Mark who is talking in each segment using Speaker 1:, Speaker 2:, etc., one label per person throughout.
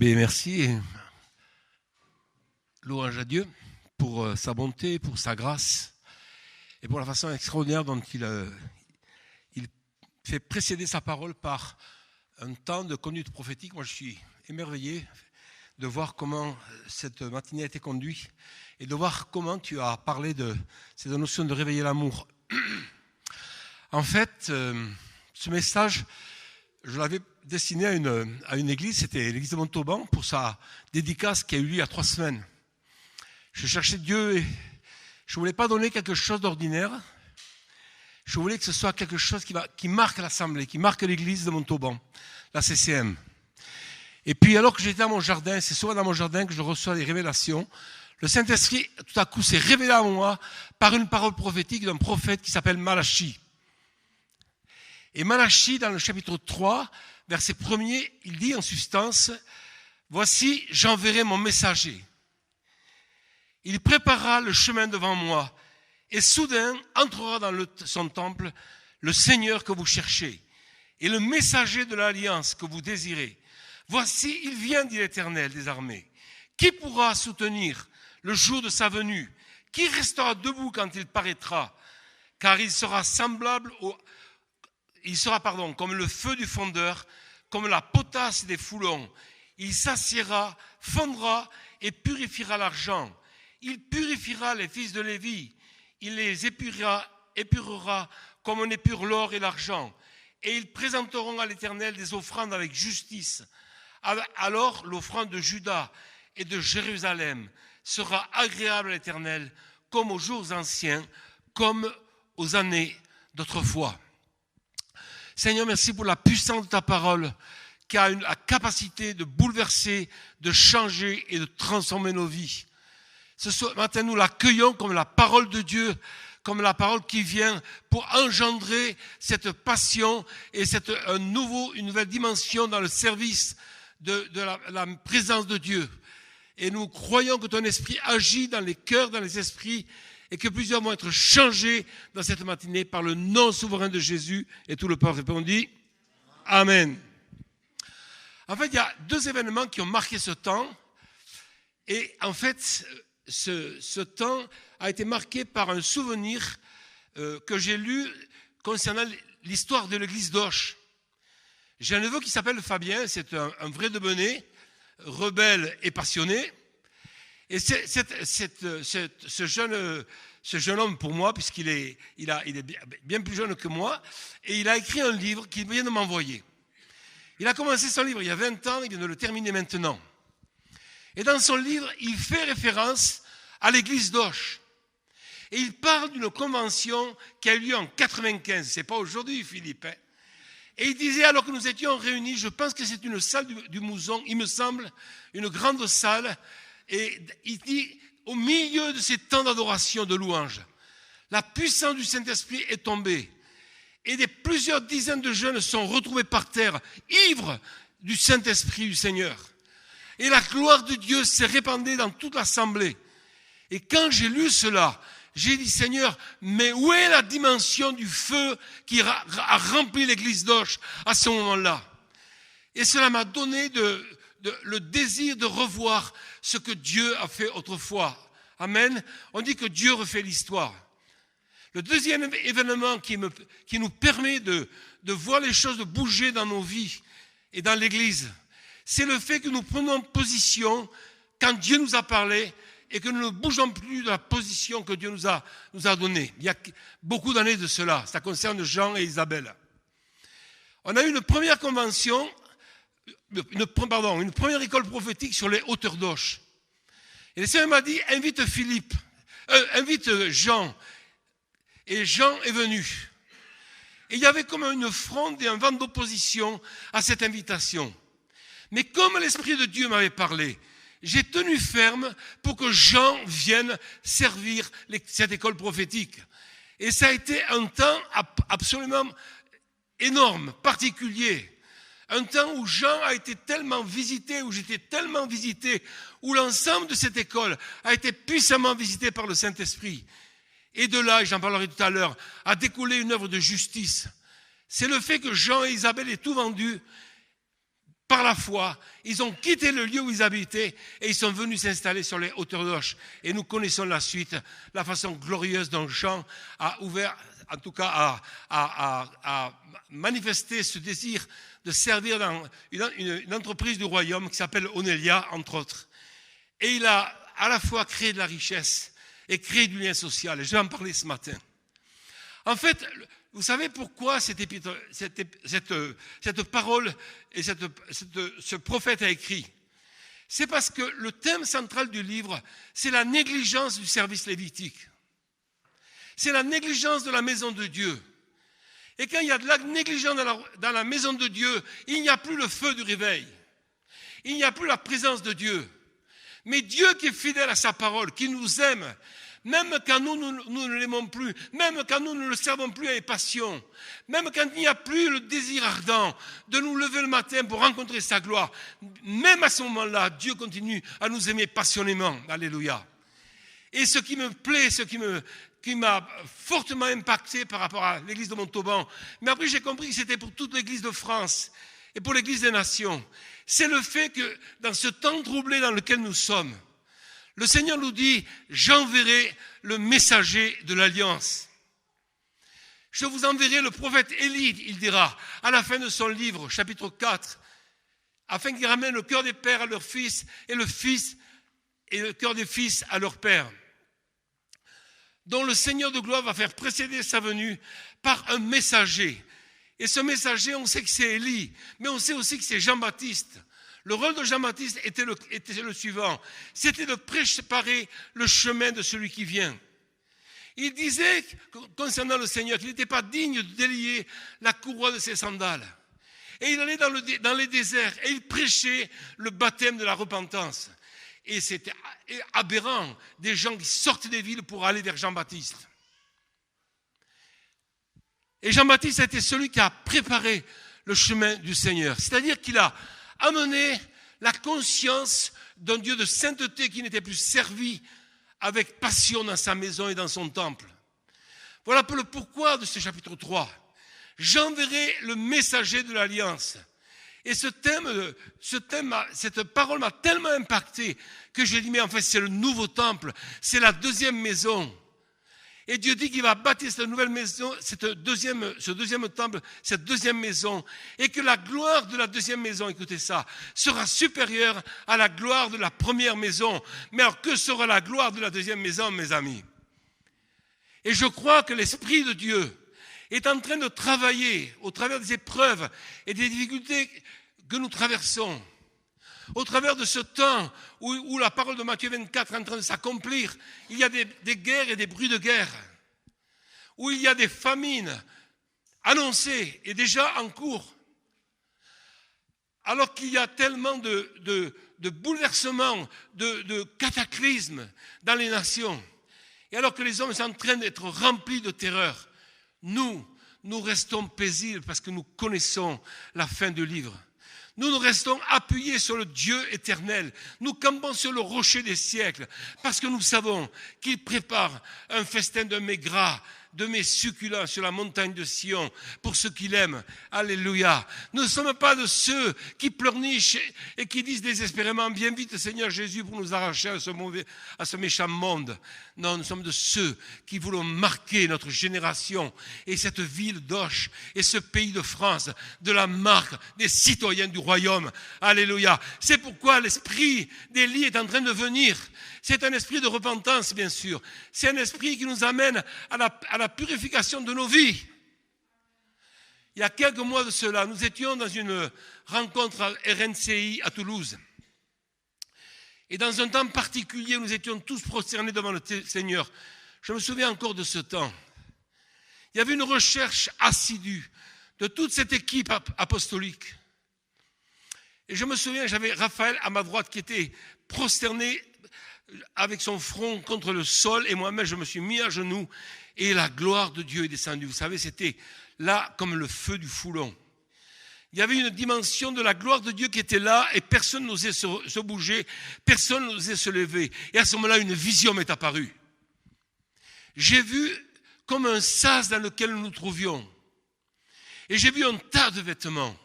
Speaker 1: Bien, merci et louange à Dieu pour sa bonté, pour sa grâce et pour la façon extraordinaire dont il fait précéder sa parole par un temps de conduite prophétique. Moi, je suis émerveillé de voir comment cette matinée a été conduite et de voir comment tu as parlé de cette notion de réveiller l'amour. En fait, ce message, je l'avais destiné à une église, c'était l'église de Montauban, pour sa dédicace qui a eu lieu il y a 3 semaines. Je cherchais Dieu et je ne voulais pas donner quelque chose d'ordinaire. Je voulais que ce soit quelque chose qui marque l'assemblée, qui marque l'église de Montauban, la CCM. Et puis alors que j'étais dans mon jardin, c'est souvent dans mon jardin que je reçois des révélations, le Saint-Esprit tout à coup s'est révélé à moi par une parole prophétique d'un prophète qui s'appelle Malachie. Et Malachie, dans le chapitre 3, verset 1er, il dit en substance, « Voici, j'enverrai mon messager. Il préparera le chemin devant moi, et soudain entrera dans son temple le Seigneur que vous cherchez, et le messager de l'alliance que vous désirez. Voici, il vient, dit l'Éternel des armées. Qui pourra soutenir le jour de sa venue? Qui restera debout quand il paraîtra? Car il sera comme le feu du fondeur, comme la potasse des foulons. Il s'assiera, fondra et purifiera l'argent. Il purifiera les fils de Lévi. Il les épurera comme on épure l'or et l'argent. Et ils présenteront à l'Éternel des offrandes avec justice. Alors l'offrande de Juda et de Jérusalem sera agréable à l'Éternel, comme aux jours anciens, comme aux années d'autrefois. Seigneur, merci pour la puissance de ta parole qui a la capacité de bouleverser, de changer et de transformer nos vies. Ce matin, nous l'accueillons comme la parole de Dieu, comme la parole qui vient pour engendrer cette passion et une nouvelle dimension dans le service de la présence de Dieu. Et nous croyons que ton esprit agit dans les cœurs, dans les esprits, et que plusieurs vont être changés dans cette matinée par le nom souverain de Jésus. Et tout le peuple répondit Amen. En fait, il y a 2 événements qui ont marqué ce temps. Et en fait, ce temps a été marqué par un souvenir que j'ai lu concernant l'histoire de l'église d'Auch. J'ai un neveu qui s'appelle Fabien, c'est un vrai de Benet, rebelle et passionné. Et ce jeune homme, pour moi, puisqu'il est bien plus jeune que moi, et il a écrit un livre qu'il vient de m'envoyer. Il a commencé son livre il y a 20 ans, il vient de le terminer maintenant. Et dans son livre, il fait référence à l'église d'Auch. Et il parle d'une convention qui a eu lieu en 1995. C'est pas aujourd'hui, Philippe. Et il disait, alors que nous étions réunis, je pense que c'est une salle du Mouzon, il me semble, une grande salle. Et il dit, au milieu de ces temps d'adoration, de louange, la puissance du Saint-Esprit est tombée. Et plusieurs dizaines de jeunes sont retrouvés par terre, ivres du Saint-Esprit du Seigneur. Et la gloire de Dieu s'est répandue dans toute l'assemblée. Et quand j'ai lu cela, j'ai dit, Seigneur, mais où est la dimension du feu qui a rempli l'église d'Auch à ce moment-là? Et cela m'a donné le désir de revoir ce que Dieu a fait autrefois. Amen. On dit que Dieu refait l'histoire. Le deuxième événement qui nous permet de voir les choses bouger dans nos vies et dans l'église, c'est le fait que nous prenons position quand Dieu nous a parlé et que nous ne bougeons plus de la position que Dieu nous a donnée. Il y a beaucoup d'années de cela. Ça concerne Jean et Isabelle. On a eu une première convention, une première école prophétique sur les hauteurs d'Auch. Et le Seigneur m'a dit, invite Jean. Et Jean est venu. Et il y avait comme une fronde et un vent d'opposition à cette invitation. Mais comme l'Esprit de Dieu m'avait parlé, j'ai tenu ferme pour que Jean vienne servir cette école prophétique. Et ça a été un temps absolument énorme, particulier. Un temps où Jean a été tellement visité, où j'étais tellement visité, où l'ensemble de cette école a été puissamment visité par le Saint-Esprit. Et de là, et j'en parlerai tout à l'heure, a découlé une œuvre de justice. C'est le fait que Jean et Isabelle aient tout vendu, par la foi, ils ont quitté le lieu où ils habitaient et ils sont venus s'installer sur les hauteurs d'Auch. Et nous connaissons la suite, la façon glorieuse dont Jean a ouvert, en tout cas a manifesté ce désir de servir dans une entreprise du royaume qui s'appelle Onélia, entre autres. Et il a à la fois créé de la richesse et créé du lien social. Et je vais en parler ce matin. En fait, vous savez pourquoi cette parole et ce prophète a écrit? C'est parce que le thème central du livre, c'est la négligence du service lévitique. C'est la négligence de la maison de Dieu. Et quand il y a de la négligence dans la maison de Dieu, il n'y a plus le feu du réveil. Il n'y a plus la présence de Dieu. Mais Dieu qui est fidèle à sa parole, qui nous aime, même quand nous ne l'aimons plus, même quand nous ne le servons plus avec passion, même quand il n'y a plus le désir ardent de nous lever le matin pour rencontrer sa gloire, même à ce moment-là, Dieu continue à nous aimer passionnément. Alléluia. Et ce qui me plaît, qui m'a fortement impacté par rapport à l'église de Montauban, mais après j'ai compris que c'était pour toute l'église de France et pour l'église des nations, c'est le fait que dans ce temps troublé dans lequel nous sommes, le Seigneur nous dit, j'enverrai le messager de l'alliance. Je vous enverrai le prophète Élie, il dira, à la fin de son livre, chapitre 4, afin qu'il ramène le cœur des pères à leurs fils et le cœur des fils à leurs pères, dont le Seigneur de gloire va faire précéder sa venue par un messager. Et ce messager, on sait que c'est Élie, mais on sait aussi que c'est Jean-Baptiste. Le rôle de Jean-Baptiste était le suivant, c'était de préparer le chemin de celui qui vient. Il disait, concernant le Seigneur, qu'il n'était pas digne de délier la courroie de ses sandales. Et il allait dans les déserts et il prêchait le baptême de la repentance. Et c'était aberrant, des gens qui sortent des villes pour aller vers Jean-Baptiste. Et Jean-Baptiste a été celui qui a préparé le chemin du Seigneur. C'est-à-dire qu'il a amené la conscience d'un Dieu de sainteté qui n'était plus servi avec passion dans sa maison et dans son temple. Voilà un peu le pourquoi de ce chapitre 3. J'enverrai le messager de l'Alliance. Et cette parole m'a tellement impacté que j'ai dit, mais en fait, c'est le nouveau temple, c'est la deuxième maison. Et Dieu dit qu'il va bâtir cette nouvelle maison, ce deuxième temple, cette deuxième maison, et que la gloire de la deuxième maison, écoutez ça, sera supérieure à la gloire de la première maison. Mais alors, que sera la gloire de la deuxième maison, mes amis? Et je crois que l'Esprit de Dieu est en train de travailler au travers des épreuves et des difficultés que nous traversons, au travers de ce temps où la parole de Matthieu 24 est en train de s'accomplir. Il y a des guerres et des bruits de guerre, où il y a des famines annoncées et déjà en cours, alors qu'il y a tellement de bouleversements, de cataclysmes dans les nations, et alors que les hommes sont en train d'être remplis de terreur. Nous restons paisibles parce que nous connaissons la fin du livre. Nous restons appuyés sur le Dieu éternel. Nous campons sur le rocher des siècles parce que nous savons qu'il prépare un festin de mets gras, de mets succulents sur la montagne de Sion pour ceux qui l'aiment. Alléluia. Nous ne sommes pas de ceux qui pleurnichent et qui disent désespérément, viens vite Seigneur Jésus pour nous arracher à ce méchant monde. Non, nous sommes de ceux qui voulons marquer notre génération et cette ville d'Auch et ce pays de France de la marque des citoyens du royaume. Alléluia. C'est pourquoi l'esprit d'Élie est en train de venir. C'est un esprit de repentance, bien sûr. C'est un esprit qui nous amène à la purification de nos vies. Il y a quelques mois de cela, nous étions dans une rencontre à RNCI à Toulouse. Et dans un temps particulier, nous étions tous prosternés devant le Seigneur. Je me souviens encore de ce temps. Il y avait une recherche assidue de toute cette équipe apostolique. Et je me souviens, j'avais Raphaël à ma droite qui était prosterné avec son front contre le sol, et moi-même je me suis mis à genoux et la gloire de Dieu est descendue. Vous savez, c'était là comme le feu du foulon. Il y avait une dimension de la gloire de Dieu qui était là et personne n'osait se bouger, personne n'osait se lever. Et à ce moment-là, une vision m'est apparue. J'ai vu comme un sas dans lequel nous nous trouvions. Et j'ai vu un tas de vêtements.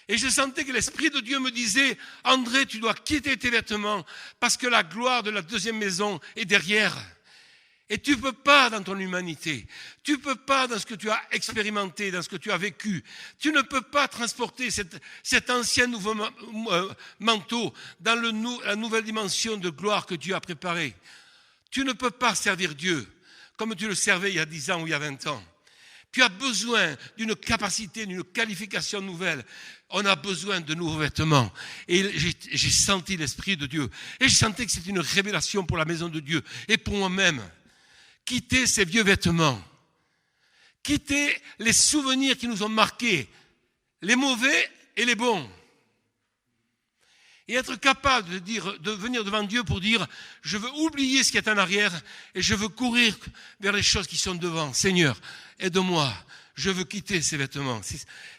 Speaker 1: Et je sentais que l'Esprit de Dieu me disait, André, tu dois quitter tes vêtements parce que la gloire de la deuxième maison est derrière. Et tu ne peux pas dans ton humanité, tu ne peux pas dans ce que tu as expérimenté, dans ce que tu as vécu, tu ne peux pas transporter cet ancien nouveau manteau dans la nouvelle dimension de gloire que Dieu a préparée. Tu ne peux pas servir Dieu comme tu le servais il y a 10 ans ou il y a 20 ans. Tu as besoin d'une capacité, d'une qualification nouvelle. On a besoin de nouveaux vêtements. Et j'ai senti l'Esprit de Dieu. Et je sentais que c'était une révélation pour la maison de Dieu et pour moi-même. Quitter ces vieux vêtements. Quitter les souvenirs qui nous ont marqués, les mauvais et les bons. Et être capable de venir devant Dieu pour dire, je veux oublier ce qui est en arrière et je veux courir vers les choses qui sont devant. Seigneur, aide-moi, je veux quitter ces vêtements.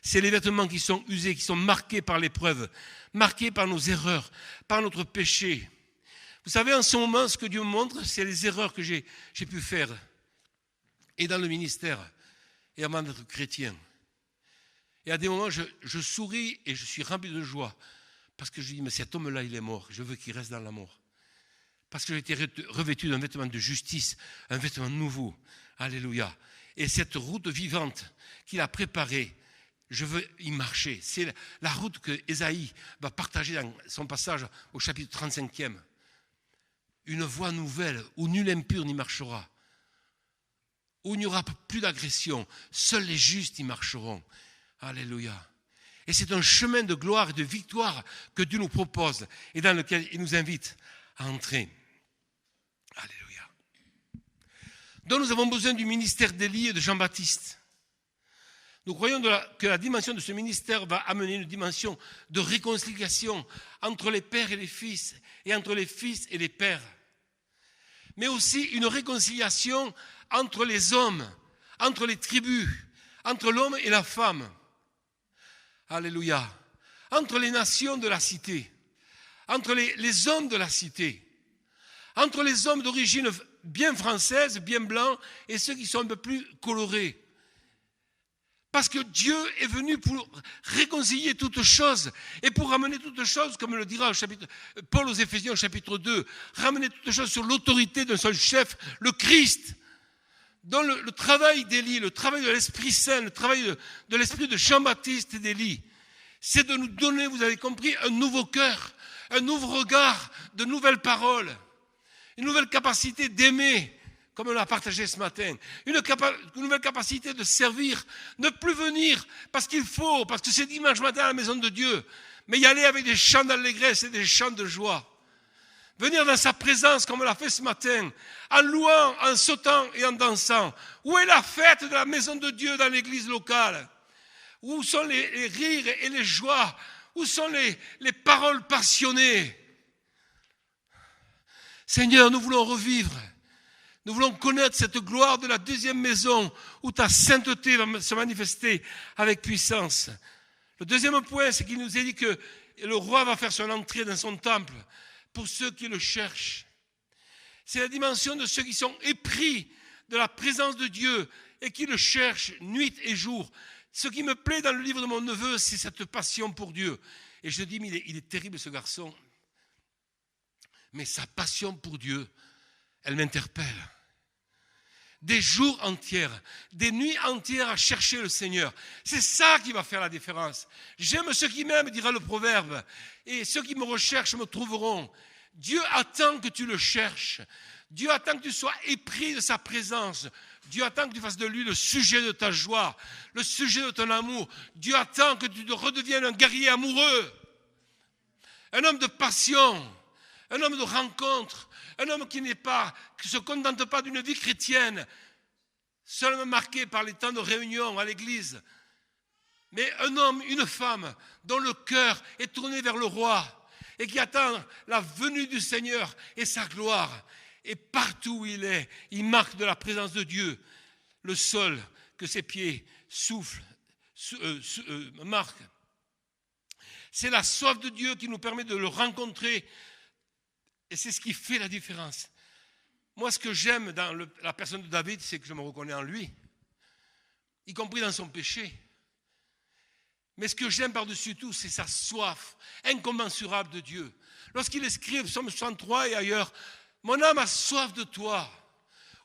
Speaker 1: C'est les vêtements qui sont usés, qui sont marqués par l'épreuve, marqués par nos erreurs, par notre péché. Vous savez, en ce moment, ce que Dieu me montre, c'est les erreurs que j'ai pu faire. Et dans le ministère, et avant d'être chrétien. Et à des moments, je souris et je suis rempli de joie. Parce que je dis, mais cet homme-là, il est mort. Je veux qu'il reste dans la mort. Parce que j'ai été revêtu d'un vêtement de justice, un vêtement nouveau. Alléluia. Et cette route vivante qu'il a préparée, je veux y marcher. C'est la route que Ésaïe va partager dans son passage au chapitre 35e. Une voie nouvelle où nul impur n'y marchera. Où il n'y aura plus d'agression. Seuls les justes y marcheront. Alléluia. Et c'est un chemin de gloire et de victoire que Dieu nous propose et dans lequel il nous invite à entrer. Alléluia. Donc nous avons besoin du ministère d'Élie et de Jean-Baptiste. Nous croyons que la dimension de ce ministère va amener une dimension de réconciliation entre les pères et les fils et entre les fils et les pères. Mais aussi une réconciliation entre les hommes, entre les tribus, entre l'homme et la femme. Alléluia. Entre les nations de la cité, entre les hommes de la cité, entre les hommes d'origine bien française, bien blancs, et ceux qui sont un peu plus colorés. Parce que Dieu est venu pour réconcilier toutes choses et pour ramener toutes choses, comme le dira Paul aux Éphésiens au chapitre 2, ramener toutes choses sur l'autorité d'un seul chef, le Christ. Dans le travail d'Élie, le travail de l'Esprit Saint, le travail de l'Esprit de Jean-Baptiste et d'Élie, c'est de nous donner, vous avez compris, un nouveau cœur, un nouveau regard, de nouvelles paroles, une nouvelle capacité d'aimer, comme on l'a partagé ce matin, une nouvelle capacité de servir, ne plus venir parce qu'il faut, parce que c'est dimanche matin à la maison de Dieu, mais y aller avec des chants d'allégresse et des chants de joie. Venir dans sa présence comme on l'a fait ce matin, en louant, en sautant et en dansant. Où est la fête de la maison de Dieu dans l'église locale? Où sont les rires et les joies? Où sont les paroles passionnées? Seigneur, nous voulons revivre. Nous voulons connaître cette gloire de la deuxième maison où ta sainteté va se manifester avec puissance. Le deuxième point, c'est qu'il nous est dit que le roi va faire son entrée dans son temple pour ceux qui le cherchent. C'est la dimension de ceux qui sont épris de la présence de Dieu et qui le cherchent nuit et jour. Ce qui me plaît dans le livre de mon neveu, c'est cette passion pour Dieu. Et je dis, mais il est terrible ce garçon. Mais sa passion pour Dieu, elle m'interpelle. Des jours entiers, des nuits entières à chercher le Seigneur. C'est ça qui va faire la différence. J'aime ceux qui m'aiment, dira le proverbe, et ceux qui me recherchent me trouveront. Dieu attend que tu le cherches. Dieu attend que tu sois épris de sa présence. Dieu attend que tu fasses de lui le sujet de ta joie, le sujet de ton amour. Dieu attend que tu redeviennes un guerrier amoureux, un homme de passion, un homme de rencontre, un homme qui ne se contente pas d'une vie chrétienne, seulement marquée par les temps de réunion à l'église, mais un homme, une femme, dont le cœur est tourné vers le roi et qui attend la venue du Seigneur et sa gloire. Et partout où il est, il marque de la présence de Dieu le sol que ses pieds soufflent, marquent. C'est la soif de Dieu qui nous permet de le rencontrer. Et c'est ce qui fait la différence. Moi, ce que j'aime dans la personne de David, c'est que je me reconnais en lui, y compris dans son péché. Mais ce que j'aime par-dessus tout, c'est sa soif incommensurable de Dieu. Lorsqu'il écrit, Psaume 63 et ailleurs, « Mon âme a soif de toi ».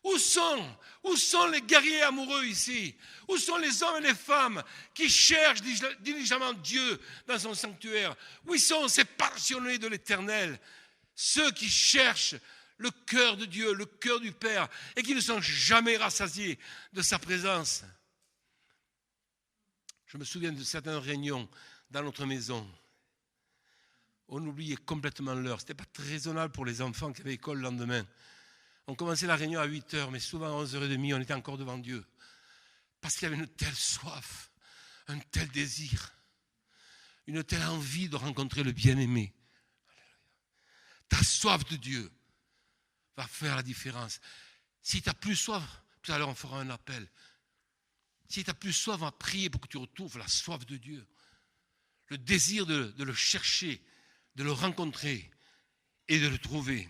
Speaker 1: Où sont les guerriers amoureux ici? Où sont les hommes et les femmes qui cherchent diligemment Dieu dans son sanctuaire? Où sont ces passionnés de l'Éternel? Ceux qui cherchent le cœur de Dieu, le cœur du Père, et qui ne sont jamais rassasiés de sa présence. Je me souviens de certaines réunions dans notre maison. On oubliait complètement l'heure. Ce n'était pas très raisonnable pour les enfants qui avaient école le lendemain. On commençait la réunion à 8h, mais souvent à 11h30, on était encore devant Dieu. Parce qu'il y avait une telle soif, un tel désir, une telle envie de rencontrer le bien-aimé. Ta soif de Dieu va faire la différence. Si tu n'as plus soif, tout à l'heure on fera un appel. Si tu n'as plus soif, on va prier pour que tu retrouves la soif de Dieu. Le désir de le chercher, de le rencontrer et de le trouver.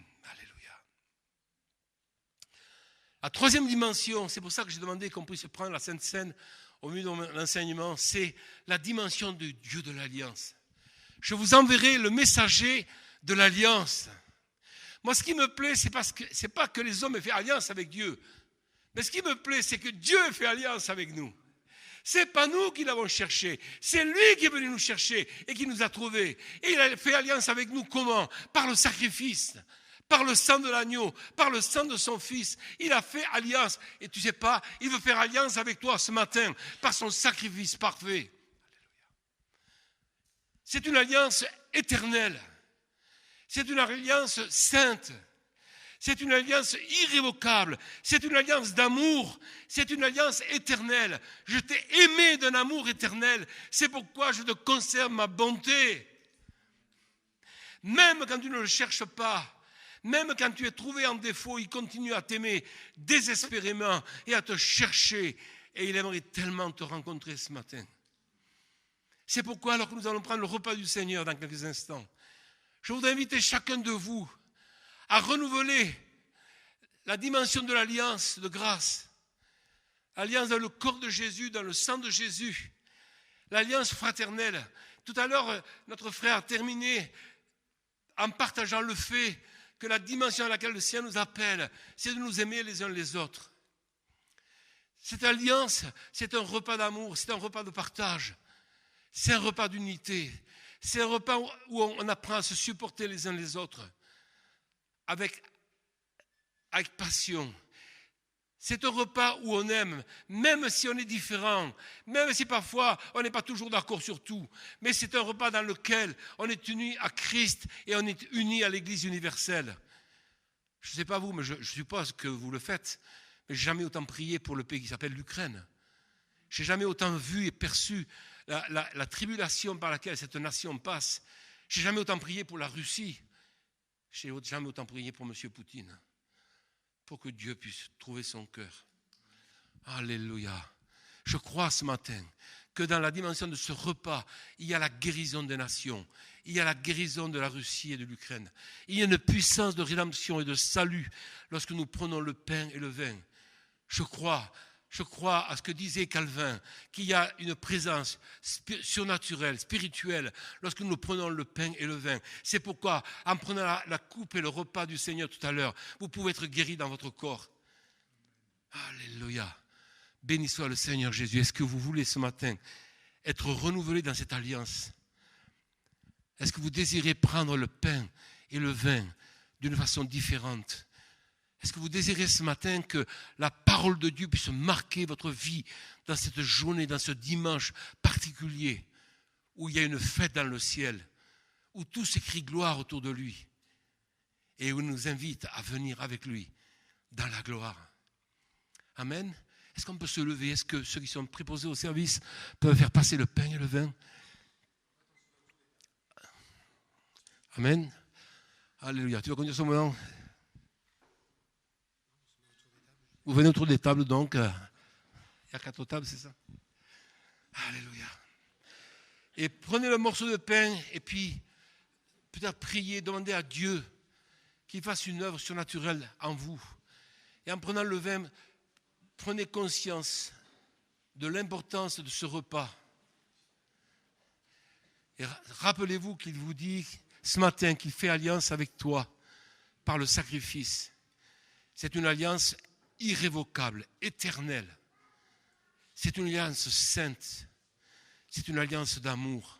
Speaker 1: La troisième dimension, c'est pour ça que j'ai demandé qu'on puisse prendre la Sainte Seine au milieu de l'enseignement, c'est la dimension du Dieu de l'Alliance. Je vous enverrai le messager de l'Alliance. Moi, ce qui me plaît, c'est pas que les hommes aient fait alliance avec Dieu, mais ce qui me plaît, c'est que Dieu ait fait alliance avec nous. C'est pas nous qui l'avons cherché, c'est lui qui est venu nous chercher et qui nous a trouvés. Et il a fait alliance avec nous comment? Par le sacrifice. Par le sang de l'agneau, par le sang de son fils, il a fait alliance. Et tu sais pas, il veut faire alliance avec toi ce matin, par son sacrifice parfait. C'est une alliance éternelle. C'est une alliance sainte. C'est une alliance irrévocable. C'est une alliance d'amour. C'est une alliance éternelle. Je t'ai aimé d'un amour éternel. C'est pourquoi je te conserve ma bonté. Même quand tu ne le cherches pas, même quand tu es trouvé en défaut, il continue à t'aimer désespérément et à te chercher. Et il aimerait tellement te rencontrer ce matin. C'est pourquoi, alors que nous allons prendre le repas du Seigneur dans quelques instants, je voudrais inviter chacun de vous à renouveler la dimension de l'alliance de grâce. L'alliance dans le corps de Jésus, dans le sang de Jésus. L'alliance fraternelle. Tout à l'heure, notre frère a terminé en partageant le fait que la dimension à laquelle le Seigneur nous appelle, c'est de nous aimer les uns les autres. Cette alliance, c'est un repas d'amour, c'est un repas de partage, c'est un repas d'unité, c'est un repas où on apprend à se supporter les uns les autres, avec passion. C'est un repas où on aime, même si on est différent, même si parfois on n'est pas toujours d'accord sur tout. Mais c'est un repas dans lequel on est unis à Christ et on est unis à l'Église universelle. Je ne sais pas vous, mais je suppose que vous le faites. Mais je n'ai jamais autant prié pour le pays qui s'appelle l'Ukraine. Je n'ai jamais autant vu et perçu la tribulation par laquelle cette nation passe. Je n'ai jamais autant prié pour la Russie. Je n'ai jamais autant prié pour M. Poutine. Pour que Dieu puisse trouver son cœur. Alléluia. Je crois ce matin que dans la dimension de ce repas, il y a la guérison des nations. Il y a la guérison de la Russie et de l'Ukraine. Il y a une puissance de rédemption et de salut lorsque nous prenons le pain et le vin. Je crois à ce que disait Calvin, qu'il y a une présence surnaturelle, spirituelle, lorsque nous prenons le pain et le vin. C'est pourquoi, en prenant la coupe et le repas du Seigneur tout à l'heure, vous pouvez être guéris dans votre corps. Alléluia. Béni soit le Seigneur Jésus. Est-ce que vous voulez ce matin être renouvelé dans cette alliance? Est-ce que vous désirez prendre le pain et le vin d'une façon différente? Est-ce que vous désirez ce matin que la parole de Dieu puisse marquer votre vie dans cette journée, dans ce dimanche particulier où il y a une fête dans le ciel, où tout s'écrit gloire autour de lui et où il nous invite à venir avec lui dans la gloire? Amen. Est-ce qu'on peut se lever? Est-ce que ceux qui sont préposés au service peuvent faire passer le pain et le vin? Amen. Alléluia. Tu vas conduire ce moment? Vous venez autour des tables, donc. Il y a 4 tables, c'est ça? Alléluia. Et prenez le morceau de pain et puis peut-être priez, demandez à Dieu qu'il fasse une œuvre surnaturelle en vous. Et en prenant le vin, prenez conscience de l'importance de ce repas. Et rappelez-vous qu'il vous dit ce matin qu'il fait alliance avec toi par le sacrifice. C'est une alliance irrévocable, éternelle. C'est une alliance sainte. C'est une alliance d'amour.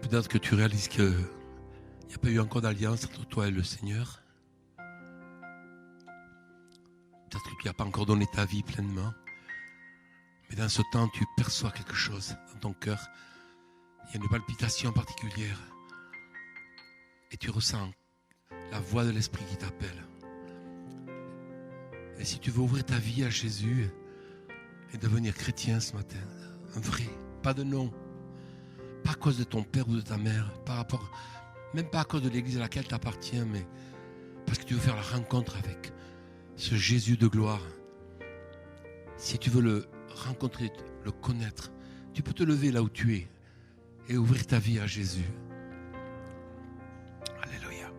Speaker 1: Peut-être que tu réalises qu'il n'y a pas eu encore d'alliance entre toi et le Seigneur. Peut-être que tu n'as pas encore donné ta vie pleinement. Mais dans ce temps, tu perçois quelque chose dans ton cœur. Il y a une palpitation particulière. Et tu ressens la voix de l'Esprit qui t'appelle. Et si tu veux ouvrir ta vie à Jésus et devenir chrétien ce matin, un vrai, pas de nom, pas à cause de ton père ou de ta mère, même pas à cause de l'église à laquelle tu appartiens, mais parce que tu veux faire la rencontre avec ce Jésus de gloire. Si tu veux le rencontrer, le connaître, tu peux te lever là où tu es et ouvrir ta vie à Jésus. Alléluia.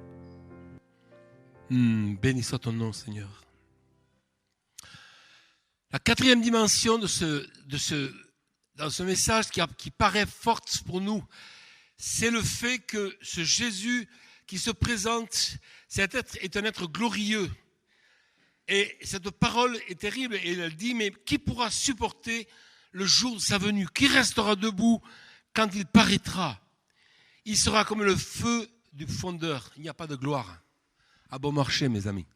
Speaker 1: Béni soit ton nom, Seigneur. La quatrième dimension dans ce message qui paraît forte pour nous, c'est le fait que ce Jésus qui se présente, est un être glorieux. Et cette parole est terrible, et elle dit, mais qui pourra supporter le jour de sa venue? Qui restera debout quand il paraîtra? Il sera comme le feu du fondeur. Il n'y a pas de gloire. À bon marché, mes amis.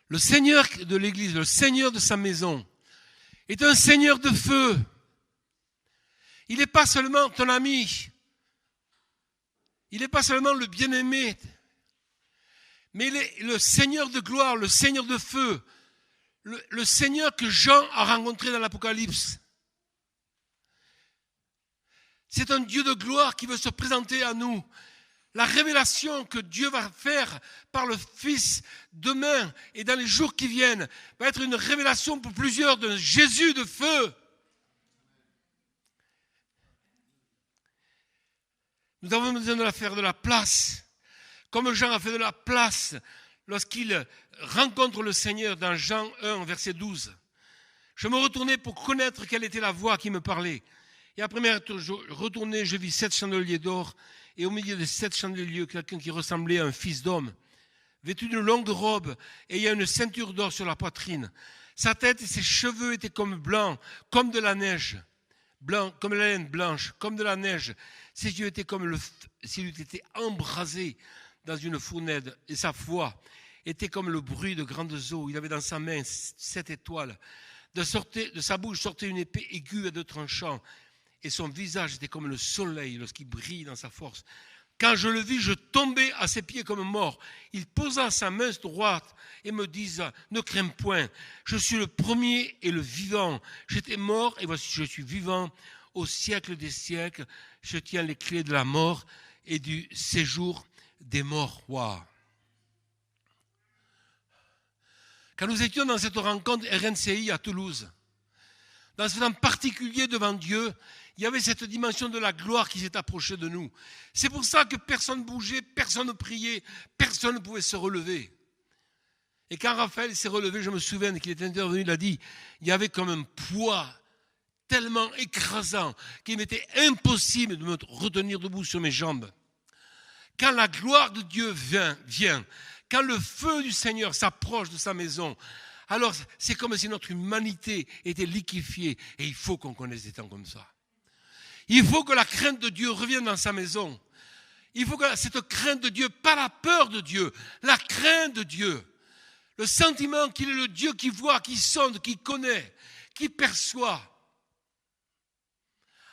Speaker 1: Le Seigneur de l'Église, le Seigneur de sa maison, est un Seigneur de feu. Il n'est pas seulement ton ami. Il n'est pas seulement le bien-aimé. Mais il est le Seigneur de gloire, le Seigneur de feu. Le Seigneur que Jean a rencontré dans l'Apocalypse. C'est un Dieu de gloire qui veut se présenter à nous. La révélation que Dieu va faire par le Fils demain et dans les jours qui viennent va être une révélation pour plusieurs de Jésus de feu. Nous avons besoin de faire de la place, comme Jean a fait de la place lorsqu'il rencontre le Seigneur dans Jean 1, verset 12. Je me retournais pour connaître quelle était la voix qui me parlait. Et après m'être retourné, je vis 7 chandeliers d'or. Et au milieu de 7 chandeliers, quelqu'un qui ressemblait à un fils d'homme, vêtu d'une longue robe, et il y a une ceinture d'or sur la poitrine. Sa tête et ses cheveux étaient comme blancs, comme de la neige, blanc, comme la laine blanche, comme de la neige. Ses yeux étaient comme s'il eût été embrasé dans une fournaise, et sa voix était comme le bruit de grandes eaux. Il avait dans sa main 7 étoiles. De sa bouche sortait une épée aiguë à 2 tranchants. Et son visage était comme le soleil lorsqu'il brille dans sa force. Quand je le vis, je tombai à ses pieds comme mort. Il posa sa main droite et me disait, ne crains point, je suis le premier et le vivant. J'étais mort et voici je suis vivant au siècle des siècles. Je tiens les clés de la mort et du séjour des morts. Wow. Quand nous étions dans cette rencontre RNCI à Toulouse, dans ce temps particulier devant Dieu, il y avait cette dimension de la gloire qui s'est approchée de nous. C'est pour ça que personne ne bougeait, personne ne priait, personne ne pouvait se relever. Et quand Raphaël s'est relevé, je me souviens qu'il est intervenu, il a dit, il y avait comme un poids tellement écrasant qu'il m'était impossible de me retenir debout sur mes jambes. Quand la gloire de Dieu vient, quand le feu du Seigneur s'approche de sa maison, alors c'est comme si notre humanité était liquéfiée. Et il faut qu'on connaisse des temps comme ça. Il faut que la crainte de Dieu revienne dans sa maison. Il faut que cette crainte de Dieu, pas la peur de Dieu, la crainte de Dieu. Le sentiment qu'il est le Dieu qui voit, qui sonde, qui connaît, qui perçoit.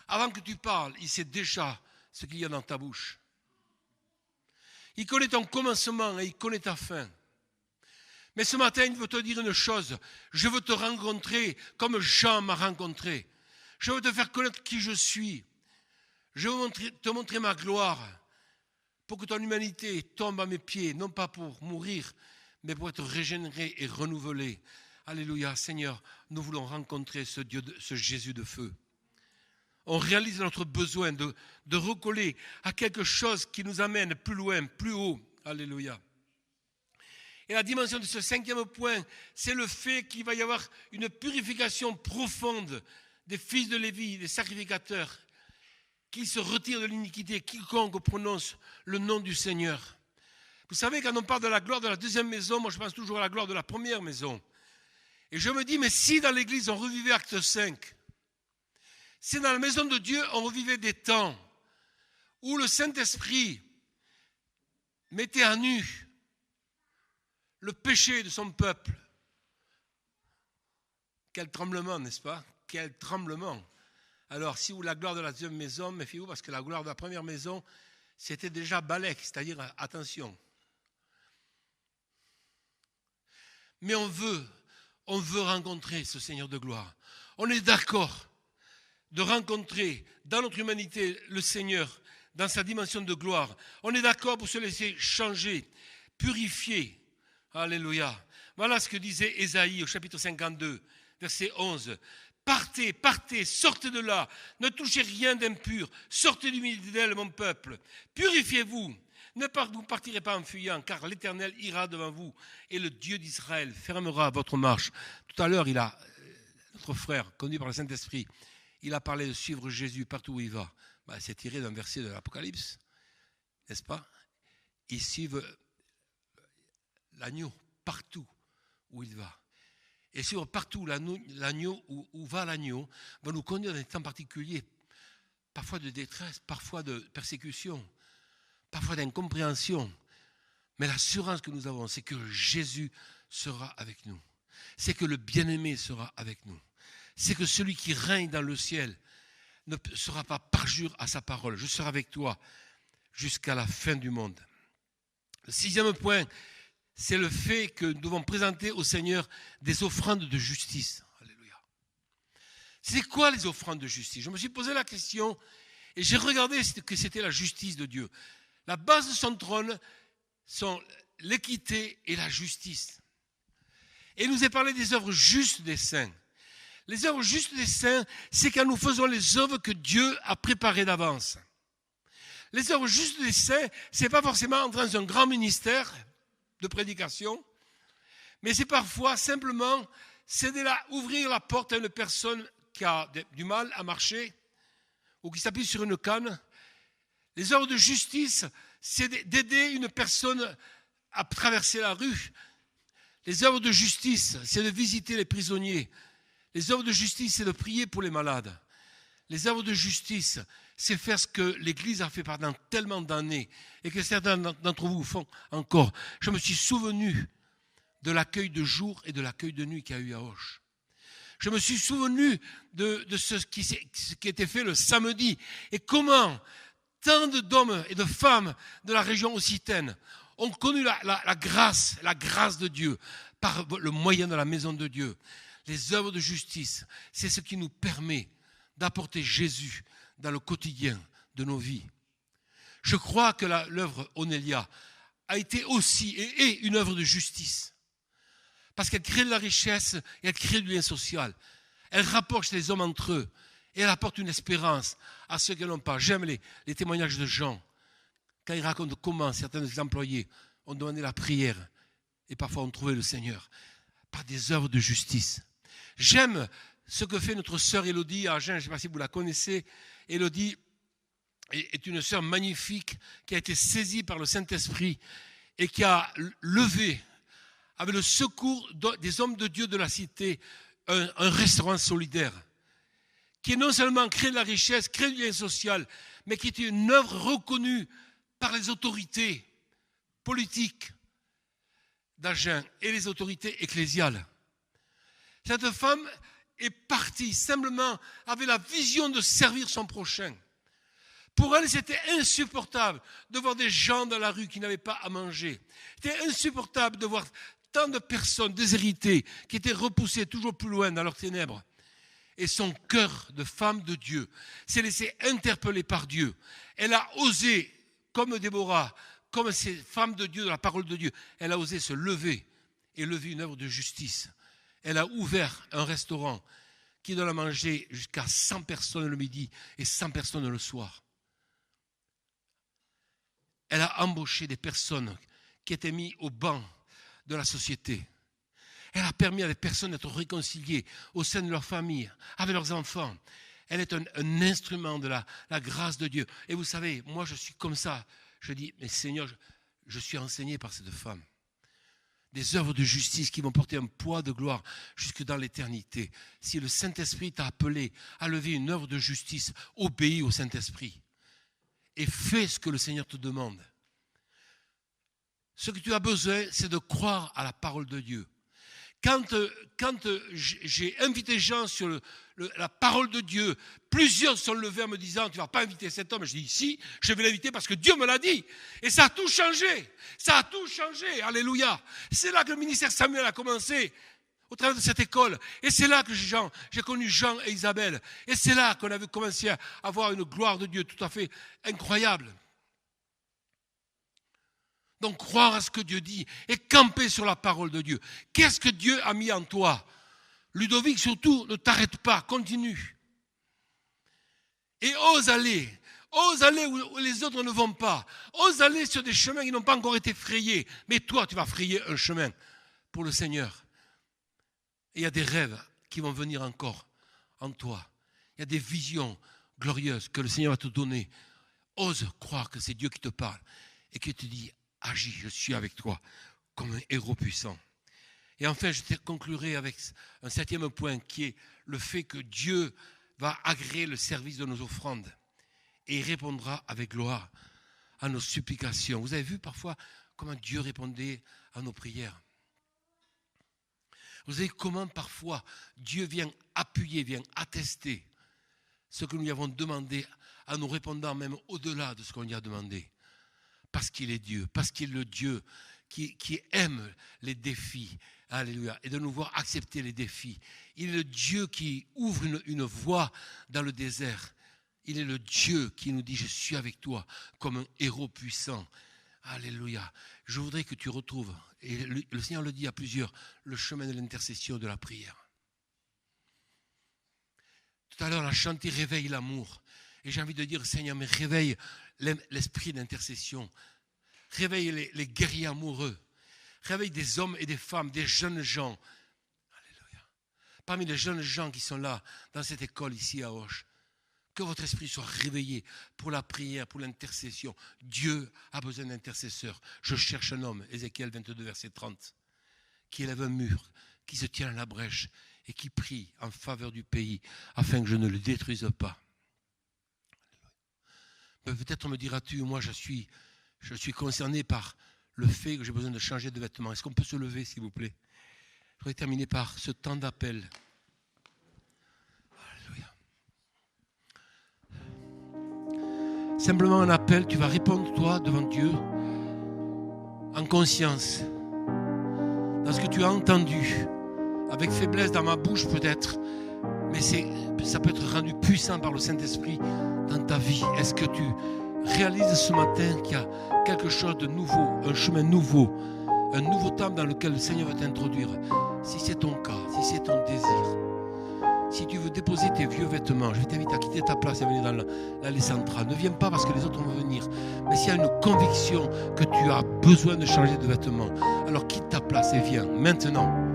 Speaker 1: Avant que tu parles, il sait déjà ce qu'il y a dans ta bouche. Il connaît ton commencement et il connaît ta fin. Mais ce matin, il veut te dire une chose. Je veux te rencontrer comme Jean m'a rencontré. Je veux te faire connaître qui je suis. Je veux te montrer ma gloire pour que ton humanité tombe à mes pieds, non pas pour mourir, mais pour être régénérée et renouvelée Alléluia, Seigneur, nous voulons rencontrer ce Dieu, ce Jésus de feu. On réalise notre besoin de recoller à quelque chose qui nous amène plus loin, plus haut. Alléluia. Et la dimension de ce 5e point, c'est le fait qu'il va y avoir une purification profonde des fils de Lévi, des sacrificateurs, qui se retirent de l'iniquité, quiconque prononce le nom du Seigneur. Vous savez, quand on parle de la gloire de la deuxième maison, moi je pense toujours à la gloire de la première maison. Et je me dis, mais si dans l'église on revivait Acte 5, si dans la maison de Dieu on revivait des temps où le Saint-Esprit mettait à nu le péché de son peuple, quel tremblement, n'est-ce pas? Quel tremblement! Alors, si vous la gloire de la deuxième maison, méfiez-vous parce que la gloire de la première maison, c'était déjà balèque, c'est-à-dire attention. Mais on veut rencontrer ce Seigneur de gloire. On est d'accord de rencontrer dans notre humanité le Seigneur dans sa dimension de gloire. On est d'accord pour se laisser changer, purifier. Alléluia. Voilà ce que disait Ésaïe au chapitre 52, verset 11. Partez, partez, sortez de là, ne touchez rien d'impur, sortez du milieu d'elle, mon peuple. Purifiez-vous, vous ne partirez pas en fuyant, car l'Éternel ira devant vous, et le Dieu d'Israël fermera votre marche. Tout à l'heure, notre frère, conduit par le Saint-Esprit, il a parlé de suivre Jésus partout où il va. C'est tiré d'un verset de l'Apocalypse, n'est-ce pas? Ils suivent l'agneau partout où il va. Et suivre partout l'agneau, où va l'agneau, va nous conduire dans des temps particuliers, parfois de détresse, parfois de persécution, parfois d'incompréhension. Mais l'assurance que nous avons, c'est que Jésus sera avec nous. C'est que le bien-aimé sera avec nous. C'est que celui qui règne dans le ciel ne sera pas parjure à sa parole. Je serai avec toi jusqu'à la fin du monde. Le 6e point, c'est le fait que nous devons présenter au Seigneur des offrandes de justice. Alléluia. C'est quoi les offrandes de justice? Je me suis posé la question et j'ai regardé ce que c'était la justice de Dieu. La base de son trône sont l'équité et la justice. Et il nous est parlé des œuvres justes des saints. Les œuvres justes des saints, c'est quand nous faisons les œuvres que Dieu a préparées d'avance. Les œuvres justes des saints, ce n'est pas forcément entrer dans un grand ministère de prédication, mais c'est parfois simplement ouvrir la porte à une personne qui a du mal à marcher ou qui s'appuie sur une canne. Les œuvres de justice, c'est d'aider une personne à traverser la rue. Les œuvres de justice, c'est de visiter les prisonniers. Les œuvres de justice, c'est de prier pour les malades. Les œuvres de justice, c'est faire ce que l'Église a fait pendant tellement d'années et que certains d'entre vous font encore. Je me suis souvenu de l'accueil de jour et de l'accueil de nuit qu'il y a eu à Auch. Je me suis souvenu de ce qui était fait le samedi et comment tant d'hommes et de femmes de la région occitane ont connu la grâce de Dieu par le moyen de la maison de Dieu. Les œuvres de justice, c'est ce qui nous permet d'apporter Jésus dans le quotidien de nos vies. Je crois que l'œuvre Onélia a été aussi et est une œuvre de justice. Parce qu'elle crée de la richesse et elle crée du lien social. Elle rapproche les hommes entre eux et elle apporte une espérance à ceux qui n'ont pas. J'aime les témoignages de Jean quand il raconte comment certains des employés ont demandé la prière et parfois ont trouvé le Seigneur par des œuvres de justice. J'aime ce que fait notre sœur Élodie à Agen, je ne sais pas si vous la connaissez. Élodie est une sœur magnifique qui a été saisie par le Saint-Esprit et qui a levé, avec le secours des hommes de Dieu de la cité, un restaurant solidaire qui non seulement crée de la richesse, crée du lien social, mais qui est une œuvre reconnue par les autorités politiques d'Agen et les autorités ecclésiales. Cette femme est partie simplement avec la vision de servir son prochain. Pour elle, c'était insupportable de voir des gens dans la rue qui n'avaient pas à manger. C'était insupportable de voir tant de personnes déshéritées qui étaient repoussées toujours plus loin dans leurs ténèbres. Et son cœur de femme de Dieu s'est laissé interpeller par Dieu. Elle a osé, comme Déborah, comme ces femmes de Dieu, de la parole de Dieu, elle a osé se lever et lever une œuvre de justice. Elle a ouvert un restaurant qui donne à manger jusqu'à 100 personnes le midi et 100 personnes le soir. Elle a embauché des personnes qui étaient mises au banc de la société. Elle a permis à des personnes d'être réconciliées au sein de leur famille, avec leurs enfants. Elle est un instrument de la grâce de Dieu. Et vous savez, moi je suis comme ça. Je dis, mais Seigneur, je suis enseigné par cette femme. Des œuvres de justice qui vont porter un poids de gloire jusque dans l'éternité. Si le Saint-Esprit t'a appelé à lever une œuvre de justice, obéis au Saint-Esprit. Et fais ce que le Seigneur te demande. Ce que tu as besoin, c'est de croire à la parole de Dieu. Quand j'ai invité Jean sur la parole de Dieu, plusieurs sont levés en me disant, tu ne vas pas inviter cet homme. Je dis, si, je vais l'inviter parce que Dieu me l'a dit. Et ça a tout changé. Ça a tout changé. Alléluia. C'est là que le ministère Samuel a commencé, au travers de cette école. Et c'est là que j'ai connu Jean et Isabelle. Et c'est là qu'on avait commencé à avoir une gloire de Dieu tout à fait incroyable. Donc, croire à ce que Dieu dit et camper sur la parole de Dieu. Qu'est-ce que Dieu a mis en toi? Ludovic, surtout, ne t'arrête pas, continue. Et ose aller où les autres ne vont pas. Ose aller sur des chemins qui n'ont pas encore été frayés. Mais toi, tu vas frayer un chemin pour le Seigneur. Et il y a des rêves qui vont venir encore en toi. Il y a des visions glorieuses que le Seigneur va te donner. Ose croire que c'est Dieu qui te parle et qui te dit, agis, je suis avec toi, comme un héros puissant. Et enfin, je conclurai avec un 7e point qui est le fait que Dieu va agréer le service de nos offrandes et il répondra avec gloire à nos supplications. Vous avez vu parfois comment Dieu répondait à nos prières. Vous savez comment parfois Dieu vient appuyer, vient attester ce que nous lui avons demandé en nous répondant même au-delà de ce qu'on lui a demandé. Parce qu'il est Dieu, parce qu'il est le Dieu qui aime les défis, alléluia, et de nous voir accepter les défis. Il est le Dieu qui ouvre une voie dans le désert. Il est le Dieu qui nous dit, je suis avec toi, comme un héros puissant. Alléluia. Je voudrais que tu retrouves, et le Seigneur le dit à plusieurs, le chemin de l'intercession, de la prière. Tout à l'heure, on a chanté « Réveille l'amour ». Et j'ai envie de dire, Seigneur, mais réveille l'esprit d'intercession. Réveille les guerriers amoureux. Réveille des hommes et des femmes, des jeunes gens. Alléluia. Parmi les jeunes gens qui sont là, dans cette école ici à Auch, que votre esprit soit réveillé pour la prière, pour l'intercession. Dieu a besoin d'intercesseurs. Je cherche un homme, Ézéchiel 22, verset 30, qui élève un mur, qui se tient à la brèche et qui prie en faveur du pays afin que je ne le détruise pas. Peut-être me diras-tu, moi je suis concerné par le fait que j'ai besoin de changer de vêtements. Est-ce qu'on peut se lever, s'il vous plaît? Je voudrais terminer par ce temps d'appel. Alléluia. Simplement un appel, tu vas répondre toi devant Dieu en conscience dans ce que tu as entendu, avec faiblesse dans ma bouche peut-être, mais ça peut être rendu puissant par le Saint-Esprit dans ta vie. Est-ce que tu réalises ce matin qu'il y a quelque chose de nouveau, un chemin nouveau, un nouveau temps dans lequel le Seigneur va t'introduire? Si c'est ton cas, si c'est ton désir, si tu veux déposer tes vieux vêtements, je t'invite à quitter ta place et venir dans l'allée centrale. Ne viens pas parce que les autres vont venir, mais s'il y a une conviction que tu as besoin de changer de vêtements, alors quitte ta place et viens maintenant.